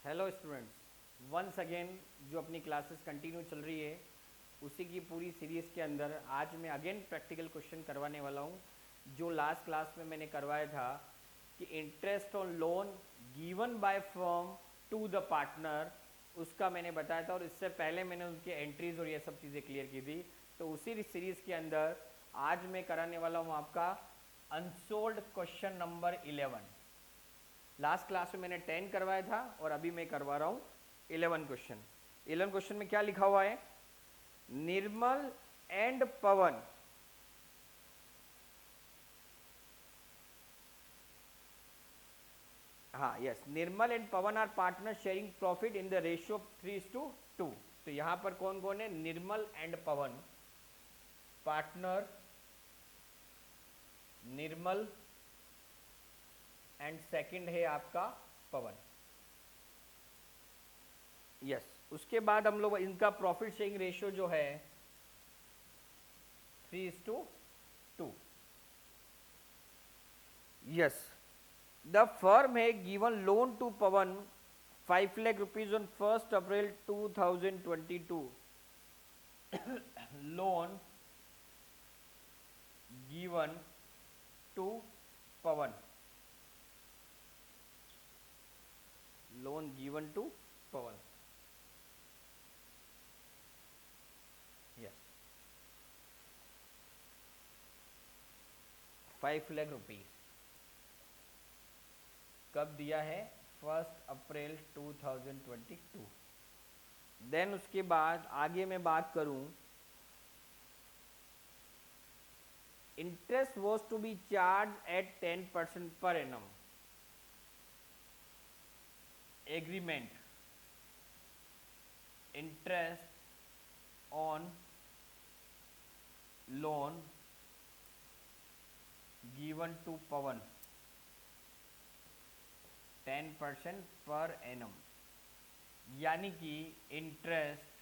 Hello students, once again जो अपनी classes continue चल रही है उसी की पूरी सीरीज़ के अंदर आज मैं अगेन प्रैक्टिकल क्वेश्चन करवाने वाला हूँ। जो लास्ट क्लास में मैंने करवाया था कि interest on loan given by firm to the partner, उसका मैंने बताया था और इससे पहले मैंने उनकी एंट्रीज और ये सब चीज़ें क्लियर की थी। तो उसी सीरीज़ के अंदर आज मैं कराने वाला हूँ आपका unsold question number 11। Last class में मैंने 10 करवाया था और अभी मैं करवा रहा हूं 11 क्वेश्चन। 11 क्वेश्चन में क्या लिखा हुआ है? निर्मल एंड पवन, हाँ yes, Nirmal and Pawan are partner sharing profit in the ratio 3:2। तो यहां पर कौन कौन है? Nirmal and Pawan, partner Nirmal and second है आपका पवन। यस, उसके बाद हम लोग इनका प्रॉफिट शेयरिंग रेशियो जो है 3:2। यस, द फर्म है given loan to Pavan 5 lakh rupees on 1 April 2022। Loan given to Pavan, loan given to Pavan. Yes, 5 lakh rupees कब दिया है? 1 अप्रैल 2022। देन उसके बाद आगे मैं बात करूं, interest was to be charge at 10% per annum. Agreement, interest on loan given to Pavan 10% per annum, यानी कि इंटरेस्ट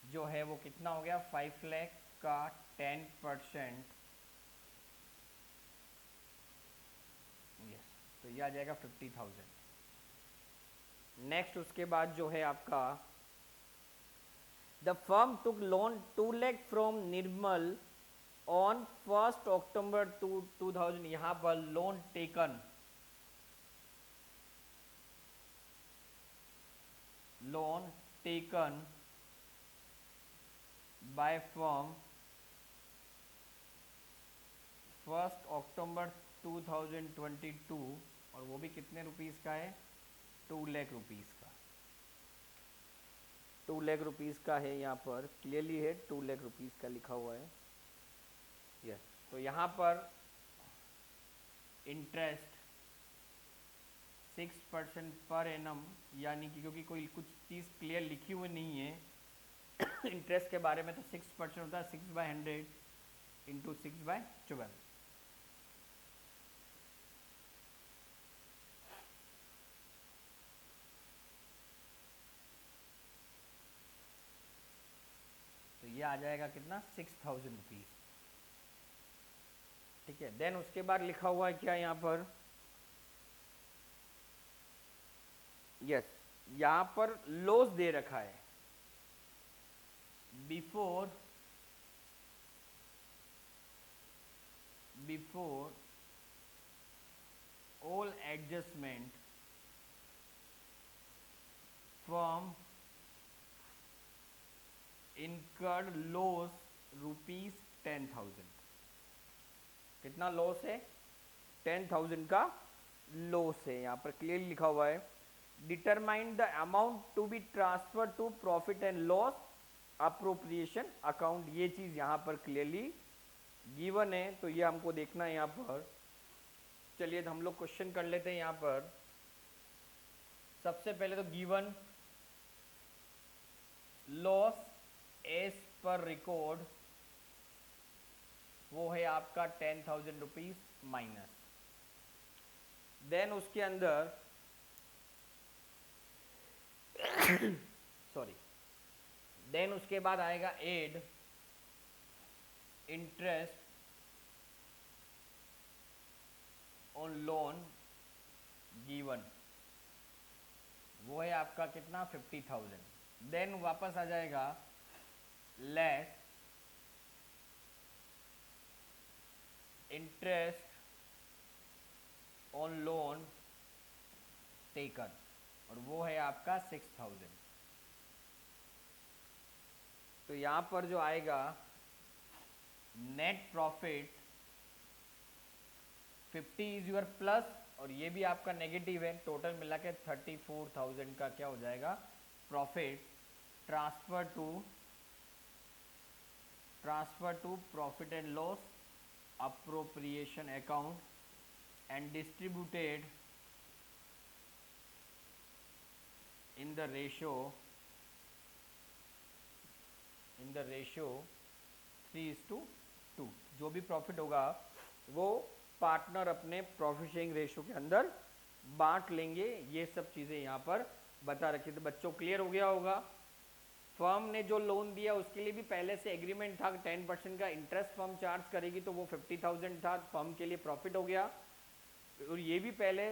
जो है वो कितना हो गया? 5 लाख का 10%। यस, तो ये आ जाएगा 50,000। नेक्स्ट उसके बाद जो है आपका, the firm took loan 2 lakh from Nirmal on 1 अक्टूबर 2000। यहां पर loan taken, loan taken by firm 1 अक्टूबर 2022, और वो भी कितने रुपीस का है? 2 लाख रुपीस का। 2 लाख रुपीस का है, यहाँ पर क्लियरली है 2 लाख रुपीस का लिखा हुआ है। यस, तो यहाँ पर इंटरेस्ट 6% पर एनम, यानी कि क्योंकि कोई कुछ चीज़ क्लियर लिखी हुई नहीं है इंटरेस्ट के बारे में, तो 6% होता है 6/100 इंटू 6/12। तो ये आ जाएगा कितना? 6,000 रुपीज। ठीक है, देन उसके बाद लिखा हुआ है क्या यहाँ पर? यस, यहाँ पर लॉस दे रखा है before all adjustment from incurred loss ₹10,000। कितना लॉस है? 10,000 का लॉस है, यहाँ पर क्लियरली लिखा हुआ है। Determine the amount to be transfer to profit and loss appropriation account. ये चीज यहाँ पर क्लियरली गिवन है, तो ये हमको देखना है यहाँ पर। चलिए हम लोग क्वेश्चन कर लेते हैं यहाँ पर। सबसे पहले तो given loss as per record वो है आपका 10,000 रुपीज माइनस। देन उसके अंदर सॉरी, देन उसके बाद आएगा add interest on loan given वो है आपका कितना 50,000। देन वापस आ जाएगा less interest on loan taken, और वो है आपका 6,000। तो यहां पर जो आएगा net profit 50 is your plus, और ये भी आपका नेगेटिव है, टोटल मिला के 34,000 का क्या हो जाएगा profit transfer to profit and loss appropriation account and distributed in the ratio 3:2। जो भी प्रॉफिट होगा वो पार्टनर अपने प्रॉफिट शेयरिंग रेशियो के अंदर बांट लेंगे। ये सब चीजें यहाँ पर बता रखी। तो बच्चों क्लियर हो गया होगा। फर्म ने जो लोन दिया उसके लिए भी पहले से एग्रीमेंट था, 10% का इंटरेस्ट फर्म चार्ज करेगी, तो वो 50,000 था, फर्म के लिए प्रॉफिट हो गया। और ये भी पहले,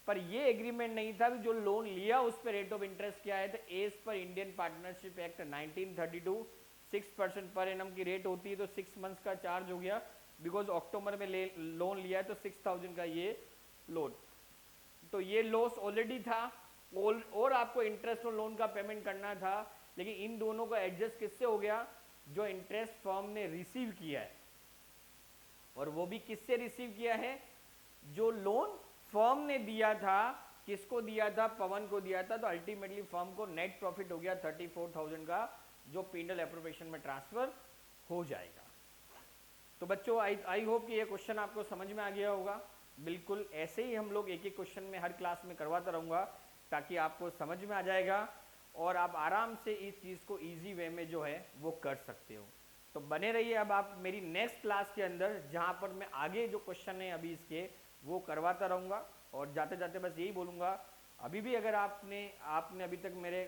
पर ये एग्रीमेंट नहीं था जो लोन लिया उस पर रेट ऑफ इंटरेस्ट क्या है। तो as per Indian partnership act 1932 6% per annum की रेट होती है, तो 6 मंथ्स का चार्ज हो गया। बिकॉज अक्टूबर में लोन लिया है तो 6,000 का ये लोन, तो ये लॉस ऑलरेडी था, और आपको इंटरेस्ट और लोन का पेमेंट करना था। लेकिन इन दोनों को एडजस्ट किससे हो गया, जो इंटरेस्ट फर्म ने रिसीव किया है, और वो भी किससे रिसीव किया है, जो लोन फर्म ने दिया था। किसको दिया था, पवन को दिया था। तो अल्टीमेटली फर्म को नेट प्रॉफिट हो गया 34,000 का, जो पीनल एप्रोप्रिएशन में ट्रांसफर हो जाएगा। तो बच्चों आई होप कि ये क्वेश्चन आपको समझ में आ गया होगा। बिल्कुल ऐसे ही हम लोग एक एक क्वेश्चन में हर क्लास में करवाता रहूँगा, ताकि आपको समझ में आ जाएगा और आप आराम से इस चीज़ को इजी वे में जो है वो कर सकते हो। तो बने रहिए अब आप मेरी नेक्स्ट क्लास के अंदर, जहाँ पर मैं आगे जो क्वेश्चन है अभी इसके वो करवाता रहूँगा। और जाते जाते बस यही बोलूँगा, अभी भी अगर आपने अभी तक मेरे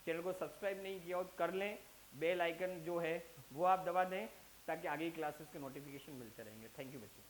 चैनल को सब्सक्राइब नहीं किया हो तो कर लें, बेल आइकन जो है वो आप दबा दें, ताकि आगे की क्लासेस के नोटिफिकेशन मिलते रहेंगे। थैंक यू बच्चों।